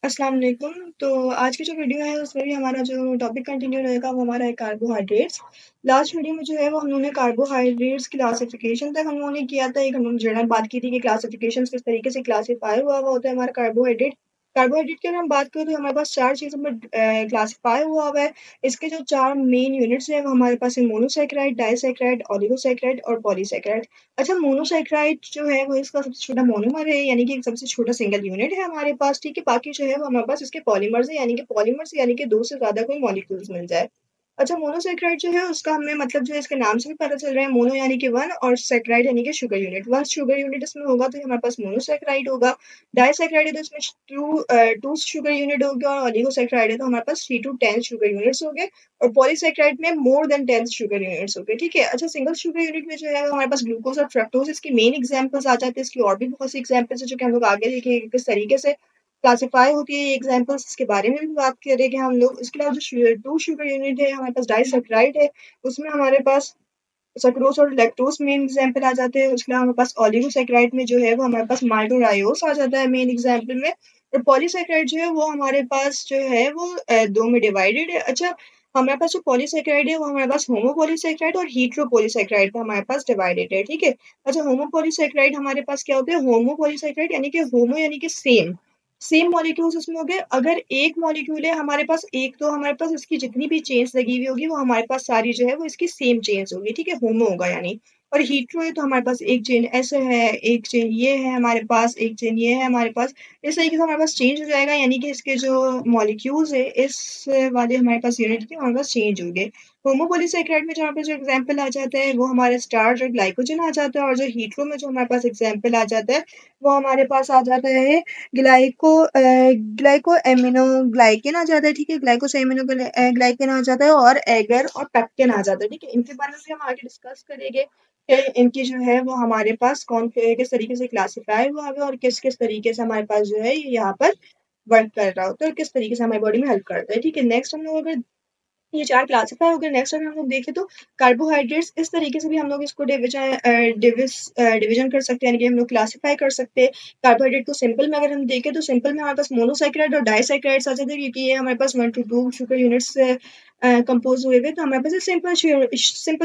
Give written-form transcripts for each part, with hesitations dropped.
अस्सलाम वालेकुम। तो आज की जो वीडियो है उसमें भी हमारा जो टॉपिक कंटिन्यू रहेगा वो हमारा है कार्बोहाइड्रेट्स। लास्ट वीडियो में जो है वो हम लोगों ने कार्बोहाइड्रेट्स क्लासिफिकेशन तक हम लोगों ने किया था। एक हम लोगों ने जनरल बात की थी कि क्लासिफिकेशंस किस तरीके से क्लासिफाई हुआ हुआ होता है हमारा कार्बोहाइड्रेट। कार्बोहाइड्रेट की अगर हम बात करें तो हमारे पास 4 चीज़ों में क्लासिफाई हुआ हुआ है। इसके जो 4 मेन यूनिट्स हैं वो हमारे पास है मोनोसैकेराइड, डाइसैकेराइड, ओलिगोसैकेराइड और पॉलीसैकेराइड। अच्छा, मोनोसैकेराइड जो है वो इसका सबसे छोटा मोनोमर है, यानी कि सबसे छोटा सिंगल यूनिट है हमारे पास, ठीक है। बाकी जो है वो हमारे पास इसके पॉलीमर्स है, यानी कि 2 से ज़्यादा कोई मॉलिक्यूल्स मिल जाए। अच्छा, मोनोसैकेराइड जो है उसका हमें मतलब जो है इसके नाम से भी पता चल रहा है, मोनो यानी कि 1 और सैकेराइड यानी कि शुगर यूनिट। 1 शुगर यूनिट इसमें होगा तो ये हमारे पास मोनोसैकेराइड होगा। डाइसैकेराइड है तो इसमें 2 शुगर यूनिट होंगे और ओलिगोसैकेराइड है तो हमारे पास 3 टू 10 शुगर यूनिट्स होंगे और पॉलीसैकेराइड में मोर देन 10 शुगर यूनिट्स होंगे, ठीक है। अच्छा, सिंगल शुगर यूनिट में जो है वो हमारे पास ग्लूकोज और फ्रक्टोज इसकी मेन एग्जांपल्स आ जाते हैं। इसकी और भी बहुत सी एग्जांपल्स है जो कि हम लोग आगे देखेंगे किस तरीके से क्लासिफाई होती है ये एग्जांपल्स, इसके बारे में भी बात करेंगे हम लोग। इसके अलावा जो 2 शुगर यूनिट है हमारे पास डाइसैकेराइड है, उसमें हमारे पास सुक्रोज और लैक्टोज मेन एग्जांपल आ जाते हैं। उसके अलावा हमारे पास ओलिगोसैकेराइड में जो है वो हमारे पास माल्टोजाइओस आ जाता है मेन एग्जांपल में। और पॉलीसैकेराइड जो है वो हमारे पास जो है वो 2 में डिवाइडेड है। अच्छा, हमारे पास जो पॉलीसैकेराइड है वो हमारे पास होमोपॉलीसैकेराइड और हेटेरोपॉलीसैकेराइड में हमारे पास डिवाइडेड है, ठीक है। अच्छा, होमोपॉलीसैकेराइड हमारे पास क्या होते हैं? होमोपॉलीसैकेराइड यानी कि होमो यानी कि सेम, सेम मॉलिक्यूल्स इसमें हो गए। अगर एक मॉलिक्यूल है हमारे पास, एक तो हमारे पास इसकी जितनी भी चेन्स लगी हुई होगी वो हमारे पास सारी जो है वो इसकी सेम चेन्स होगी, ठीक है, होमो होगा यानी। और हीट्रो है तो हमारे पास एक चेन ऐसे है, एक चेन ये है हमारे पास, एक चेन ये है हमारे पास। इस तरीके से हमारे पास चेंज हो जाएगा, यानी कि इसके जो मॉलिक्यूल्स है इस वाले हमारे पास यूनिट के हमारे पास चेंज होंगे। होमोपॉलीसैकेराइड में जहाँ पे जो एग्जाम्पल आ जाता है वो हमारे स्टार्च और ग्लाइकोजन आ जाता है, और जो हीट्रो में जो हमारे पास एग्जाम्पल आ जाता है वो हमारे पास आ जाता है ग्लाइको एमिनो ग्लाइकेन आ जाता है, ठीक है। ग्लाइकोस एमिनो ग्लाइकेन आ जाता है और एगर और पेप्टेन आ जाता है, ठीक है। इनके बारे में भी हम आगे डिस्कस करेंगे कि इनकी जो है वो हमारे पास किस तरीके से क्लासिफाई हुआ है और किस किस तरीके से हमारे पास जो है ये यहाँ पर वर्क कर रहा होता है और किस तरीके से हमारी बॉडी में हेल्प करता है, ठीक है। नेक्स्ट हम लोग अगर ये 4 क्लासिफाई हो गए, नेक्स्ट अगर हम लोग देखें तो कार्बोहाइड्रेट्स इस तरीके से भी हम लोग इसको डिवीजन कर सकते हैं, यानी कि हम लोग क्लासिफाई कर सकते हैं। कार्बोहाइड्रेट को सिंपल में अगर हम देखें तो सिंपल में हमारे पास मोनोसैकेराइड और डाइसैकेराइड्स आ जाते हैं, क्योंकि ये हमारे पास 1 टू 2 शुगर यूनिट्स से कंपोज हुए हुए, तो हमारे पास सिंपल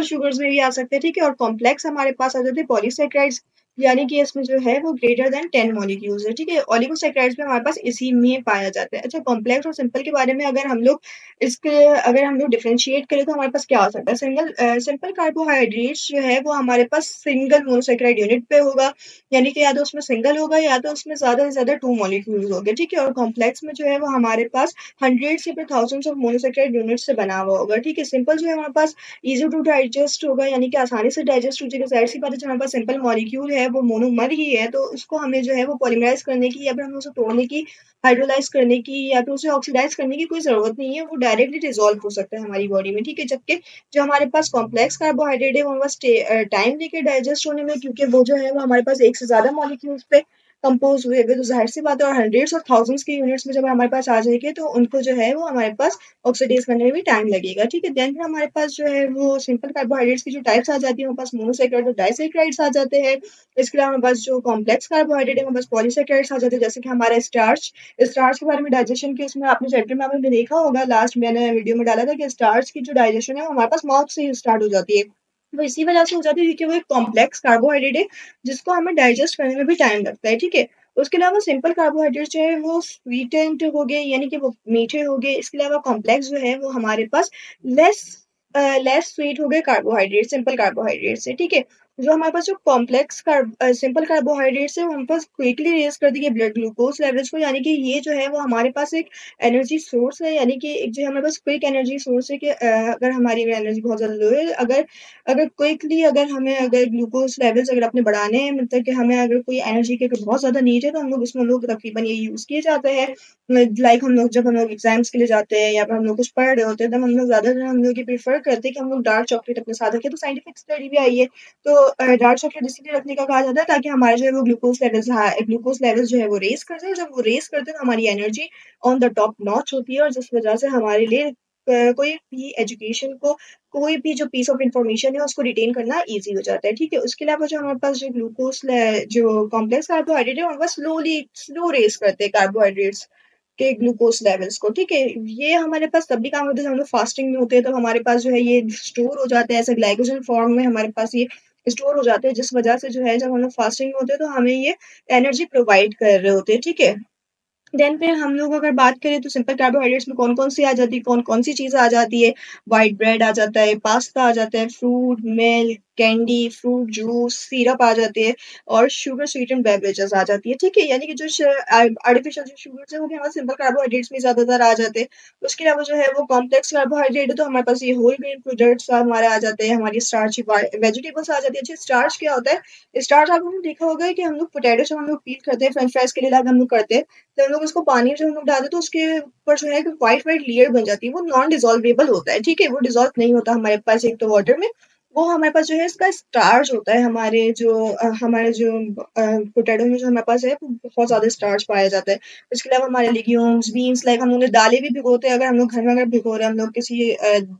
शुगर्स में भी आ सकते हैं, ठीक है। और कॉम्प्लेक्स हमारे पास आ जाते हैं पॉलीसैकेराइड्स, यानी कि इसमें जो है वो ग्रेटर देन 10 मॉलिक्यूल्स है, ठीक है। ओलिगोसैकेराइड्स में हमारे पास इसी में पाया जाता है। अच्छा, कॉम्प्लेक्स और सिंपल के बारे में इसके अगर हम लोग डिफरेंशिएट करें तो हमारे पास क्या हो सकता है? सिंपल कार्बोहाइड्रेट्स जो है वो हमारे पास सिंगल मोनोसैकेराइड यूनिट पे होगा, यानी कि या तो उसमें सिंगल होगा या तो उसमें ज़्यादा से ज़्यादा 2 मॉलिक्यूल्स होंगे, ठीक है। और कॉम्प्लेक्स में जो है वो हमारे पास हंड्रेड्स या फिर थाउज़ेंड्स ऑफ मोनोसैकेराइड यूनिट से बना हुआ होगा, ठीक है। सिंपल जो है हमारे पास ईज़ी टू डाइजेस्ट होगा, यानी कि आसानी से डाइजेस्ट हो जाएगा। ज़ाहिर-सी बात है, जो हमारे पास सिंपल मॉलिक्यूल है वो मोनोमर ही है, तो उसको हमें जो है वो पॉलीमराइज़ करने की या फिर हमें उसे तोड़ने की, हाइड्रोलाइज़ करने की या फिर उसे ऑक्सीडाइज़ करने की कोई ज़रूरत नहीं है, वो डायरेक्टली डिसॉल्व हो सकता है हमारी बॉडी में, ठीक है। जबकि जो हमारे पास कॉम्प्लेक्स कार्बोहाइड्रेट है वो हमारे पास टाइम लेके डाइजेस्ट होने में, क्योंकि वो जो है वो हमारे पास एक से ज़्यादा मॉलिक्यूल्स पे कंपोज़ हुए हुए, तो ज़ाहिर-सी बात है, और हंड्रेड्स और थाउज़ेंड्स की यूनिट्स में जब हमारे पास आ जाएँगे तो उनको जो है वो हमारे पास ऑक्सीडाइज़ करने में भी टाइम लगेगा, ठीक है। देन फिर हमारे पास जो है वो सिंपल कार्बोहाइड्रेट्स की जो टाइप्स आ जाती है, हमारे पास मोनोसैकेराइड और डाइसैकेराइड्स आ जाते हैं। इसके अलावा हमारे पास जो कॉम्प्लेक्स कार्बोहाइड्रेट है हमारे पास पॉलीसैकेराइड्स आ जाते हैं, जैसे कि हमारा स्टार्च। स्टार्च के बारे में डाइजेशन के उसमें आपने चैप्टर में आपने देखा होगा, लास्ट मैंने वीडियो में डाला था कि स्टार्च की जो डाइजेशन है वो हमारे पास माउथ से ही स्टार्ट हो जाती है। वो इसी वजह से हो जाती है क्योंकि वो एक कॉम्प्लेक्स कार्बोहाइड्रेट है जिसको हमें डाइजेस्ट करने में भी टाइम लगता है, ठीक है। उसके अलावा सिंपल कार्बोहाइड्रेट जो है वो स्वीटेंड हो गए, यानी कि वो मीठे हो गए। इसके अलावा कॉम्प्लेक्स जो है वो हमारे पास लेस लेस स्वीट हो गए कार्बोहाइड्रेट, सिंपल कार्बोहाइड्रेट से, ठीक है। जो हमारे पास जो सिंपल कार्बोहाइड्रेट्स है वो हमारे पास क्विकली रेज़ कर देंगे ब्लड ग्लूकोज़ लेवल्स को, यानी कि ये जो है वो हमारे पास एक एनर्जी सोर्स है, यानी कि एक जो है हमारे पास क्विक एनर्जी सोर्स है कि अगर हमारी एनर्जी बहुत ज़्यादा लो है, अगर अगर क्विकली अगर ग्लूकोज़ लेवल्स अगर अपने बढ़ाने हैं, मतलब कि हमें अगर कोई एनर्जी की अगर बहुत ज़्यादा नीड है तो हम लोग तकरीबन ये यूज़ किए जाते हैं। लाइक जब हम लोग एग्ज़ाम्स के लिए जाते हैं या फिर हम लोग कुछ पढ़ रहे होते हैं, तब हम लोग ज़्यादातर हम लोग ये प्रेफ़र करते हैं कि हम लोग डार्क चॉकलेट अपने साथ रखें। तो साइंटिफिक स्टडी भी आई है, तो डार्क चॉकलेट इसीलिए रखने का कहा जाता है ताकि हमारा जो है वो ग्लूकोज़ लेवल्स जो है वो रेज़ करते हैं। जब वो रेज़ करते हैं तो हमारी energy on the top notch होती है, और जिस वज़ह से हमारे लिए कोई भी एजुकेशन को कोई भी जो पीस ऑफ इन्फॉर्मेशन है उसको रिटेन करना ईज़ी हो जाता है, ठीक है? उसके अलावा जो हमारे पास जो ग्लूकोज़ जो कॉम्प्लेक्स कार्बोहाइड्रेट है हमारे पास स्लो रेज़ करते हैं कार्बोहाइड्रेट्स के ग्लूकोज़ लेवल्स को, ठीक है? ये हमारे पास तब भी काम होता है जब हम लोग फास्टिंग में होते हैं, तो हमारे पास जो है ये स्टोर हो जाते हैं ऐसे ग्लाइकोजन फॉर्म में हमारे पास ये स्टोर हो जाते हैं, जिस वजह से जो है जब हम लोग फास्टिंग में होते हैं तो हमें ये एनर्जी प्रोवाइड कर रहे होते हैं, ठीक है? देन फिर हम लोग अगर बात करें तो सिंपल कार्बोहाइड्रेट्स में कौन-कौन सी आ जाती है, कौन-कौन सी चीज़ें आ जाती है, व्हाइट ब्रेड आ जाता है, पास्ता आ जाता है, fruit, milk, candy, fruit juice, syrup आ जाते हैं और शुगर स्वीटेंड बेवरेजेस आ जाती है, ठीक है? यानी कि जो आर्टिफिशियल जो शुगर्स हैं वो भी हमारे सिंपल कार्बोहाइड्रेट्स में ज़्यादातर आ जाते हैं। उसके अलावा जो है वो कॉम्प्लेक्स कार्बोहाइड्रेट है तो हमारे पास ये होल ग्रेन प्रोडक्ट्स हमारे आ जाते हैं, हमारी स्टार्ची वेजिटेबल्स आ जाती है। अच्छा स्टार्च क्या होता है? स्टार्च आप लोगों ने देखा होगा कि हम लोग पोटैटो जब हम लोग पील करते हैं, फ्रेंच फ्राइज़ के लिए लाइक हम लोग करते हैं, तो हम लोग उसको पानी में जब हम लोग डालते हैं तो उसके ऊपर जो है एक व्हाइट लेयर बन जाती है, वो नॉन डिसॉल्वेबल होता है, ठीक है? वो डिसॉल्व नहीं होता हमारे पास एक तो वाटर में, वो हमारे पास जो है इसका स्टार्च होता है हमारे जो पोटैटो में जो हमारे पास है वो बहुत ज़्यादा स्टार्च पाया जाता है। इसके अलावा हमारे लेग्यूम्स, बीन्स लाइक हम लोग ने दालें भी भिगोते हैं, अगर हम लोग घर में अगर भिगो रहे हैं हम लोग किसी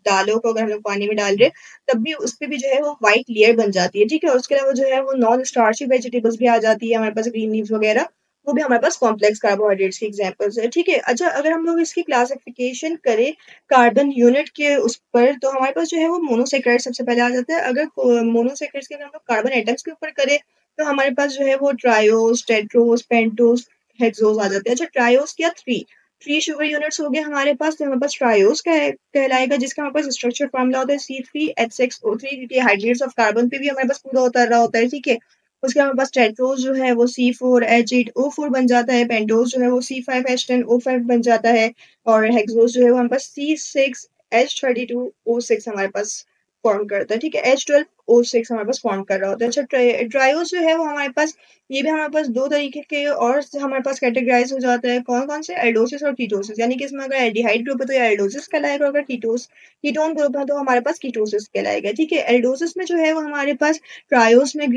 दालों को अगर हम लोग पानी में डाल रहे हैं, तब भी उसपे भी जो है वो व्हाइट लेयर बन जाती है, ठीक है? और उसके अलावा जो है वो नॉन स्टार्ची वेजिटेबल्स भी आ जाती है हमारे पास ग्रीन लीव्स वगैरह, वो भी हमारे पास कॉम्प्लेक्स कार्बोहाइड्रेट्स की एग्जांपल्स है, ठीक है? अच्छा अगर हम लोग इसकी क्लासिफिकेशन करें कार्बन यूनिट के उस पर तो हमारे पास जो है वो मोनोसैकेराइड सबसे पहले आ जाता है। अगर मोनोसैकेराइड्स की अगर हम लोग कार्बन एटम्स के ऊपर करें तो हमारे पास जो है वो ट्रायोस, टेट्रोस, पेंटोस, हेक्सोस आ जाते हैं। अच्छा ट्रायोस क्या 3 शुगर यूनिट्स हो गए हमारे पास, तो हमारे पास ट्रायोस कहलाएगा जिसका हमारे पास स्ट्रक्चर फॉर्मूला होता है C3H6O3 क्योंकि हाइड्रेट्स ऑफ कार्बन पे भी हमारे पास पूरा उतर रहा होता है, ठीक है? उसके हमारे पास टेट्रोस जो है वो C4H8O4 बन जाता है, पेंटोस जो है वो C5H10O5 बन जाता है और हेक्सोस जो है वो हमारे पास C6H32O6 हमारे पास फॉर्म करता है, ठीक है? H12O6 हमारे पास फॉर्म कर रहा होता है। अच्छा ट्रायोस जो है वो हमारे पास ये भी हमारे पास 2 तरीके के और से हमारे पास कैटेगराइज़ हो जाता है, कौन-कौन से? एल्डोसिस और कीटोसिस यानी कि इसमें अगर एल्डिहाइड ग्रुप है तो ये एल्डोसिस कहलाएगा, अगर कीटोन ग्रुप है तो हमारे पास कीटोसिस कहलाएगा, ठीक है? एल्डोसिस में जो है वो हमारे पास ट्रायोस में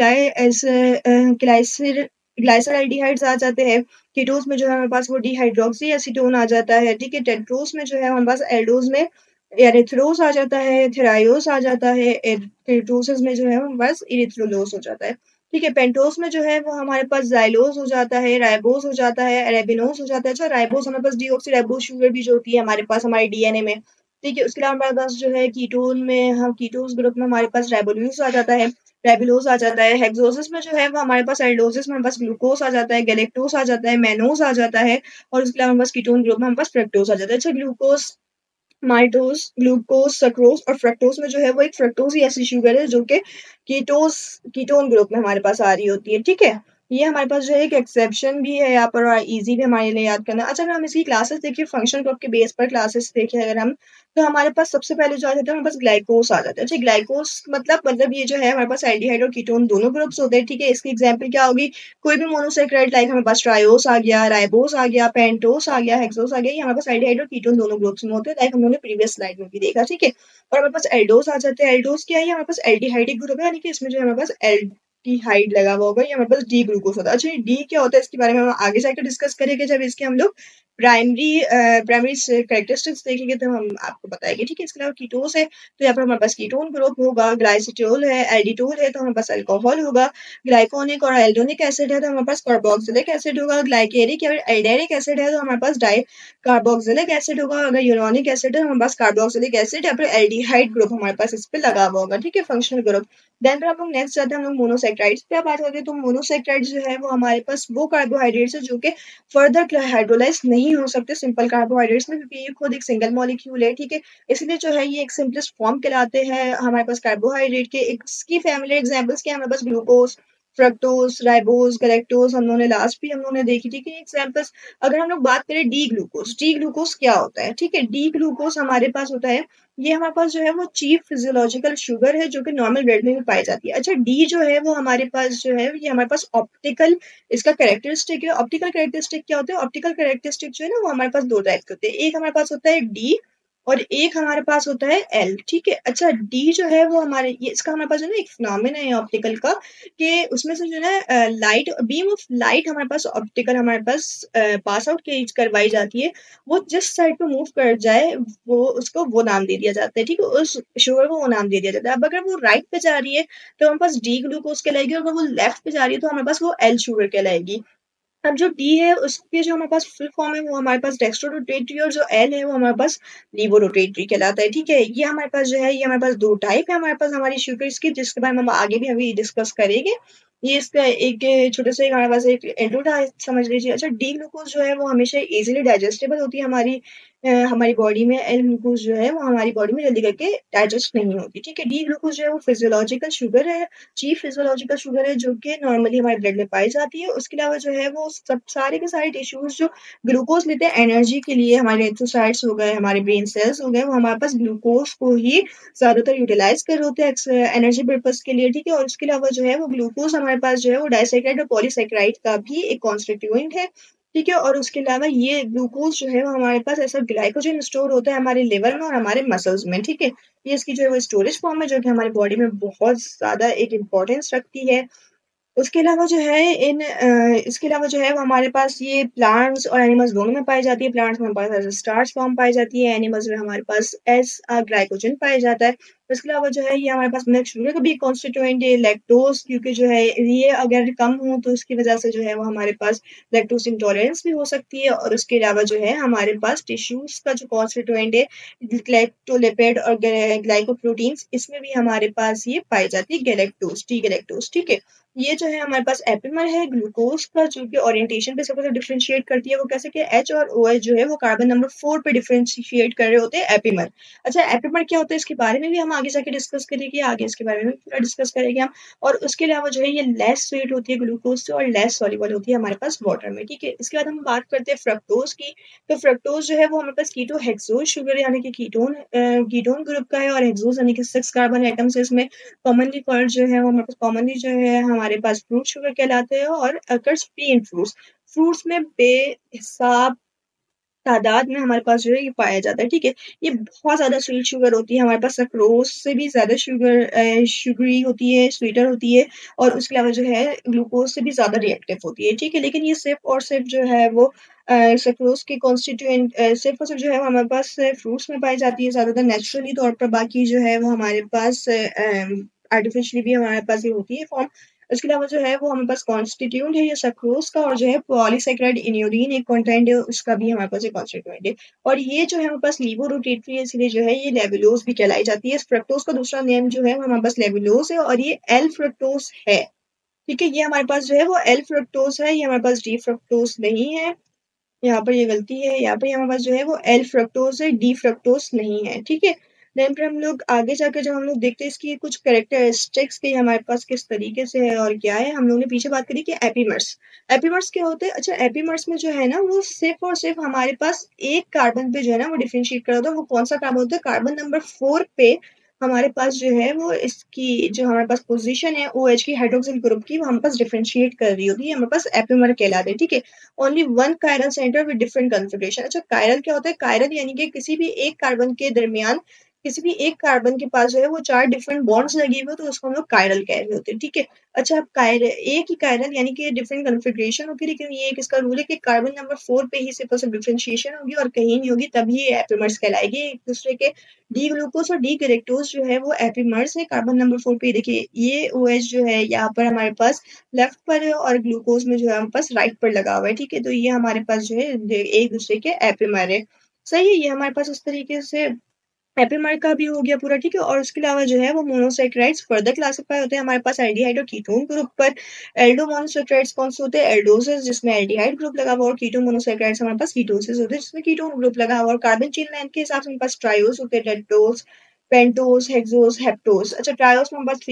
ग्लाइसर एल्डिहाइड्स आ जाते हैं, कीटोस में जो है हमारे पास वो डिहाइड्रॉक्सी एसीटोन आ जाता है, ठीक है? टेट्रोस में जो है हमारे पास एल्डोज़ में एरिथ्रोस आ जाता है, थिरायोस आ जाता है, कीटोसिस में जो है हमारे पास इरिथ्रोलोस हो जाता है, ठीक है? पेंटोस में जो है वो हमारे पास ज़ाइलोज़ हो जाता है, राइबोज़ हो जाता है, अरेबिनोज़ हो जाता है। अच्छा राइबोज़ हमारे पास डीऑक्सीराइबोज़ शुगर भी जो होती है हमारे पास हमारे डीएनए में, ठीक है? उसके अलावा हमारे पास जो है कीटोन में हम कीटोज़ ग्रुप में हमारे पास राइबोल्यूज़ आ जाता है, राइबोलोज़ आ जाता है, हेक्सोसिस में जो है वो हमारे पास एल्डोसिस में हमारे पास ग्लूकोज़ आ जाता है, गैलेक्टोज़ आ जाता है, मैनोज़ आ जाता है और उसके अलावा हमारे पास कीटोन ग्रुप में हमारे पास फ्रक्टोज़ आ जाता है। अच्छा ग्लूकोज़ माल्टोज़, ग्लूकोज़, सक्रोज़ और फ्रक्टोज़ में जो है वो एक फ्रक्टोज़ ही ऐसी शुगर है जो कि कीटोज़ कीटोन ग्रुप में हमारे पास आ रही होती है, ठीक है? ये हमारे पास जो है एक एक्सेप्शन भी है यहाँ पर और ईज़ी भी हमारे लिए याद करना। अच्छा अगर हम इसकी क्लासेस देखिए फंक्शनल ग्रुप के बेस पर क्लासेस देखें अगर हम, तो हमारे पास सबसे पहले जो आ जाता है हमारे पास ग्लाइकोस आ जाता है। अच्छा ग्लाइकोस मतलब ये जो है हमारे पास एल्डिहाइड और कीटोन दोनों ग्रुप्स होते हैं, ठीक है? इसकी एग्ज़ाम्पल क्या होगी? कोई भी मोनोसैकेराइड लाइक हमारे पास ट्रायोस आ गया, राइबोस आ गया, पेंटोस आ गया, हेक्सोस आ गया, ये हमारे पास एल्डिहाइड और कीटोन दोनों ग्रुप्स में होते हैं लाइक हम लोगों ने प्रीवियस स्लाइड में भी देखा, ठीक है? और हमारे पास एल्डोस आ जाते हैं, एल्डोस क्या है? ये हमारे पास एल्डिहाइडिक ग्रुप है यानी कि इसमें जो है हमारे पास एल्डिहाइड लगा हुआ होगा, ये हमारे पास डी ग्लूकोस होता है। अच्छा ये डी क्या होता है इसके बारे में हम आगे जाकर डिस्कस करेंगे जब इसके हम लोग प्राइमरी से कैरेक्टरिस्टिक्स देखेंगे तो हम आपको बताएँगे, ठीक है? इसके अलावा कीटोस है, तो यहाँ पर हमारे पास कीटोन ग्रुप होगा, ग्लाइसिटोल है, एल्डिटोल है तो हमारे पास अल्कोहल होगा, ग्लाइकोनिक और एल्डोनिक एसिड है तो हमारे पास कार्बोक्सिलिक एसिड होगा, ग्लाइकेरिक या एल्डेरिक एसिड है तो हमारे पास डाई कार्बोक्सिलिक एसिड होगा, अगर यूरानिक एसिड है तो हमारे पास कार्बोक्सिलिक एसिड या फिर एल्डिहाइड ग्रुप हमारे पास इस पे लगा हुआ होगा, ठीक है? Functional group. देन फिर हम लोग नेक्स्ट जाते हैं हम लोग मोनोसैकेराइड्स पे बात करते हैं, तो मोनोसैकेराइड्स जो है वो हमारे पास वो कार्बोहाइड्रेट्स है जो कि फर्दर हाइड्रोलाइज़ नहीं हो सकते सिंपल कार्बोहाइड्रेट्स में क्योंकि ये खुद एक सिंगल मॉलिक्यूल है, ठीक है? इसलिए जो है ये एक सिम्पलेस्ट फॉर्म कहलाते हैं हमारे पास कार्बोहाइड्रेट के। इसकी फैमिली एग्जांपल्स क्या है हमारे पास ग्लूकोज़, फ्रक्टोज़, राइबोज़, गैलेक्टोज़ हम लोगों ने लास्ट भी हम लोगों ने देखी थी कि एग्जांपल्स। अगर हम लोग बात करें डी ग्लूकोज़ क्या होता है? ठीक है? डी ग्लूकोज़ हमारे पास होता है, ये हमारे पास जो है वो चीफ फिजियोलॉजिकल शुगर है जो कि नॉर्मल ब्लड में भी पाई जाती है। अच्छा डी जो है वो हमारे पास जो है ये हमारे पास ऑप्टिकल इसका कैरेक्टरिस्टिक है। ऑप्टिकल कैरेक्टरिस्टिक क्या होता है? ऑप्टिकल कैरेक्टरिस्टिक जो है ना वो हमारे पास 2 टाइप के होते हैं। एक हमारे पास होता है डी और एक हमारे पास होता है एल, ठीक है? अच्छा डी जो है वो हमारे ये इसका हमारे पास जो है ना एक फिनोमेना है ऑप्टिकल का कि उसमें से जो है ना लाइट बीम ऑफ लाइट हमारे पास ऑप्टिकल हमारे पास पास आउट की करवाई जाती है। वो जिस साइड पे मूव कर जाए वो उसको वो नाम दे दिया जाता है, ठीक है? उस शुगर को वो नाम दे दिया जाता है। अब अगर वो राइट पे जा रही है तो हमारे पास डी ग्लूकोज़ कहलाएगी और अगर वो लेफ्ट पे जा रही है तो हमारे पास वो एल शुगर कहलाएगी। अब जो डी है उसके जो हमारे पास फुल फॉर्म है वो हमारे पास डेक्स्ट्रो रोटेटरी और जो एल है वो हमारे पास लीवो रोटेटरी कहलाता है, ठीक है? ये हमारे पास जो है ये हमारे पास 2 टाइप है हमारे पास हमारी शुगर्स की जिसके बारे में हम आगे भी अभी डिस्कस करेंगे। ये इसका एक छोटे से हमारे पास एक इंट्रो समझ लीजिए। अच्छा डी ग्लूकोज़ जो है वो हमेशा ईज़िली डाइजेस्टेबल होती है हमारी बॉडी में। एल ग्लूकोज़ जो है वो हमारी बॉडी में जल्दी करके डाइजेस्ट नहीं होती, ठीक है? डी ग्लूकोज़ जो है वो फिजियोलॉजिकल शुगर है, चीफ फिजियोलॉजिकल शुगर है जो कि नॉर्मली हमारे ब्लड में पाई जाती है। उसके अलावा जो है वो सब सारे के सारे टिश्यूज़ जो ग्लूकोज़ लेते हैं एनर्जी के लिए हमारे एरिथ्रोसाइट्स हो गए, हमारे ब्रेन सेल्स हो गए, वो हमारे पास ग्लूकोज़ को ही ज़्यादातर यूटिलाइज़ कर रहे होते हैं एनर्जी पर्पज़ के लिए, ठीक है? और उसके अलावा जो है वो ग्लूकोज़ हमारे पास जो है वो डाइसैकेराइड और पॉलीसैकेराइड का भी एक कॉन्स्टिट्यूएंट है, ठीक है? और उसके अलावा ये ग्लूकोज़ जो है वो हमारे पास ऐसा ग्लाइकोजन स्टोर होता है हमारे लिवर में और हमारे मसल्स में, ठीक है? ये इसकी जो है वो स्टोरेज फॉर्म है जो कि हमारी बॉडी में बहुत ज़्यादा एक इम्पोर्टेंस रखती है। उसके अलावा जो है इसके अलावा जो है वो हमारे पास ये प्लांट्स और एनिमल्स दोनों में पाई जाती है। प्लांट्स में हमारे पास एज़ अ स्टार्च फॉर्म पाई जाती है, एनिमल्स में हमारे पास एज़ ग्लाइकोजन पाया जाता है। इसके अलावा जो है ये हमारे पास मिल्क शुगर का भी कॉन्स्टिट्यूएंट है, लैक्टोज़ क्योंकि जो है ये अगर कम हो तो उसकी वज़ह से जो है वो हमारे पास लैक्टोज़ इंटॉलरेंस भी हो सकती है और उसके अलावा जो है हमारे पास टिश्यूज़ का जो कॉन्स्टिट्यूएंट है ग्लाइकोलिपिड और ग्लाइकोप्रोटीन्स इसमें भी हमारे पास ये पाई जाती है गैलेक्टोज़, टी गैलेक्टोज़, ठीक है? ये जो है हमारे पास एपिमर है ग्लूकोज़ का जो कि ओरिएंटेशन पे सबसे डिफरेंशिएट करती है वो कैसे कि एच और ओएच जो है वो कार्बन नंबर 4 पे डिफरेंशिएट कर रहे होते हैं एपिमर। अच्छा एपिमर क्या होता है इसके बारे में भी हम आगे जाके डिस्कस करेंगे, आगे इसके बारे में भी पूरा डिस्कस करेंगे हम और उसके अलावा जो है ये लेस स्वीट होती है ग्लूकोज़ से और लेस सॉल्युबल होती है हमारे पास वाटर में, ठीक है? इसके बाद हम बात करते हैं फ्रक्टोज़ की, तो फ्रक्टोज़ जो है वो हमारे पास कीटो हेक्सोज़ शुगर यानी कि कीटोन ग्रुप का है और हेक्सोज़ यानी कि 6 कार्बन एटम्स है इसमें कॉमनली कॉल्ड जो है वो हमारे पास कॉमनली जो है हमारे पास फ्रूट शुगर कहलाते हैं और occurs free in fruits. Fruits में बेहिसाब तादाद में हमारे पास जो है ये पाया जाता है, ठीक है? ये बहुत ज़्यादा स्वीट शुगर होती है, हमारे पास सक्रोज़ से भी ज़्यादा शुगरी होती है, स्वीटर होती है और उसके अलावा जो है ग्लूकोज़ से भी ज़्यादा रिएक्टिव होती है, ठीक है? लेकिन ये सिर्फ़ और सिर्फ़ जो है वो सक्रोज़ के कॉन्स्टिट्यूएंट सिर्फ़ और सिर्फ़ जो है वो हमारे पास फ्रूट्स में पाई जाती है ज़्यादातर नेचुरली तौर पर, बाकी जो है वो हमारे पास आर्टिफ़िशियली भी हमारे पास ये होती है फॉर्म। इसके अलावा जो है वो हमारे पास कॉन्स्टिट्यूएंट है ये सक्रोज़ का और जो है पॉलीसैकेराइड इन्यूरिन एक कंटेंट है उसका भी हमारे पास एक कॉन्स्टिट्यूएंट है। और ये जो है हमारे पास लीवो रोटेटरी है इसलिए जो है ये लेवुलोज़ भी कहलाई जाती है। इस फ्रक्टोज़ का दूसरा नेम जो है वो हमारे पास लेवुलोज़ है और ये एल फ्रक्टोज़ है। ठीक है? ये हमारे पास जो है वो एल फ्रक्टोज़ है, ये हमारे पास डी फ्रक्टोज़ नहीं है। यहाँ पर ये गलती है, यहाँ पे हमारे पास जो है वो एल फ्रक्टोज़ है, डी फ्रक्टोज़ नहीं है, ठीक है? देन फिर हम लोग आगे जाकर जब हम लोग देखते हैं इसकी कुछ कैरेक्टरिस्टिक्स कि हमारे पास किस तरीके से है और क्या है, हम लोगों ने पीछे बात करी कि एपीमर्स। एपीमर्स क्या होते हैं? अच्छा एपीमर्स में जो है ना वो सिर्फ़ और सिर्फ़ हमारे पास एक कार्बन पे जो है ना वो डिफरेंशिएट कर रहा होता है, वो कौन-सा कार्बन होता है? कार्बन नंबर 4 पे हमारे पास जो है वो इसकी जो हमारे पास पोज़ीशन है ओएच की हाइड्रोक्सिल ग्रुप की वो हमारे पास डिफरेंशिएट कर रही होती है, हमारे पास एपीमर कहलाते हैं, ठीक है? Only one chiral centre with different configuration. अच्छा कायरल क्या होता है? कायरल यानी कि किसी भी एक कार्बन के दरमियान किसी भी एक कार्बन के पास जो है वो 4 डिफरेंट बॉन्ड्स लगे हुए तो उसको हम लोग कायरल कह रहे होते हैं, ठीक है? अच्छा अब एक ही कायरल यानी कि डिफरेंट कॉन्फ़िगरेशन होगी लेकिन ये एक इसका रूल है कि कार्बन नंबर 4 पे ही सिर्फ़ और सिर्फ़ डिफरेंशिएशन होगी और कहीं नहीं होगी तभी ये एपिमर्स कहलाएगी। एक-दूसरे के डी ग्लूकोज़ और डी गैलेक्टोज़ जो है वो एपिमर्स है कार्बन नंबर 4 पे देखिए ये ओएच जो है यहाँ पर हमारे पास लेफ्ट पर है और ग्लूकोज़ में जो है हमारे पास राइट पर लगा हुआ है, ठीक है? तो ये हमारे पास जो है एक-दूसरे के एपिमर है। सही है, ये हमारे पास इस तरीके से एपिमर का भी हो गया पूरा, ठीक है? और उसके अलावा जो है वो मोनोसैकेराइड्स फर्दर क्लासिफाई होते हैं हमारे पास एल्डिहाइड और कीटोन ग्रुप पर। एल्डो मोनोसैकेराइड्स कौन से होते हैं? एल्डोज़ेस जिसमें एल्डिहाइड ग्रुप लगा हुआ और कीटो मोनोसैकेराइड्स हमारे पास कीटोज़ेस होते हैं जिसमें कीटोन ग्रुप लगा हुआ और कार्बन चेन लेंथ के हिसाब से हमारे पास ट्रायोज़ होते हैं, टेट्रोज़, पेंटोज़, हेक्सोज़, हेप्टोज़। अच्छा ट्रायोज़ में हमारे पास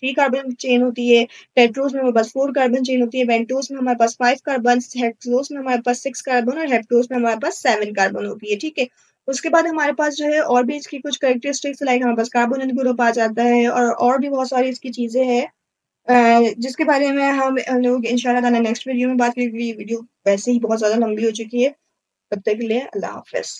3 कार्बन चेन होती है, टेट्रोज़ में हमारे पास 4 कार्बन चेन होती है, पेंटोज़ में हमारे पास 5 कार्बन्स, हेक्सोज़ में हमारे पास 6 कार्बन और हेप्टोज़ में हमारे पास 7 कार्बन होती है, ठीक है? उसके बाद हमारे पास जो है और भी इसकी कुछ कैरेक्टरिस्टिक्स लाइक हमारे पास कार्बोनिल ग्रुप आ जाता है और भी बहुत सारी इसकी चीज़ें हैं जिसके बारे में हम लोग इंशाल्लाह ताला नेक्स्ट वीडियो में बात करेंगे। ये वीडियो वैसे ही बहुत ज़्यादा लंबी हो चुकी है। तब तक के लिए अल्लाह हाफ़िज़।